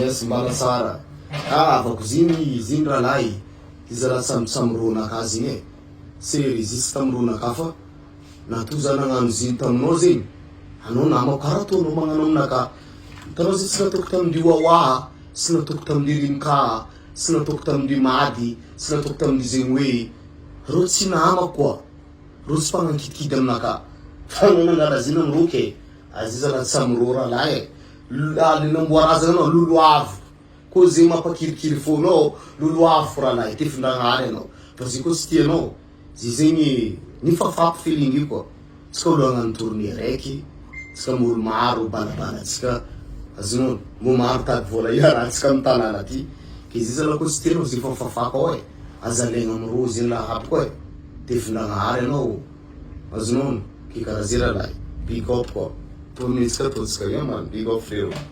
Yes, mbala tsara. Avako ziny ralahy. Izy raha samborona azy igny e. Sery izy tamorona ka fa natoza nagnano ziny taminao zegny. Anao namako karaha ataonao magnano aminaka. Hitanao zay tsy nataoko tamin'ny Wawa, tsy nataoko tamin'ny Rimka, tsy nataoko tamin'ny Mady, tsy nataoko tamin'ny zegny hoe rô tsy namako koa. Rô tsy mpagnankitikidy aminaka. Fa anao nangala ziny amroke. Azy izy raha tsy amoro ralahy e. Le namboaraza anao loloavo. Koa zay mampakirikiri fonao, loloavo ralahy, tefindragnary anao. Fa zay koa tsy tianao. Zay zegny nifafapy feeling io koa. Tsika olo agnano tournée raiky, tsika molo maro balabalatsika, azonao mo maro tady vola iarahantsika amin'ny tanàna aty. Ke izy zala koa tsy tianao zay fafafaka ao e. Azalaigna amiro zay lahaby koa e. Tefindragnary anao. Azonao, ke karaha zay ralahy. Big up koa. Tournée tsika ataotsika, yeah man, big up frérot.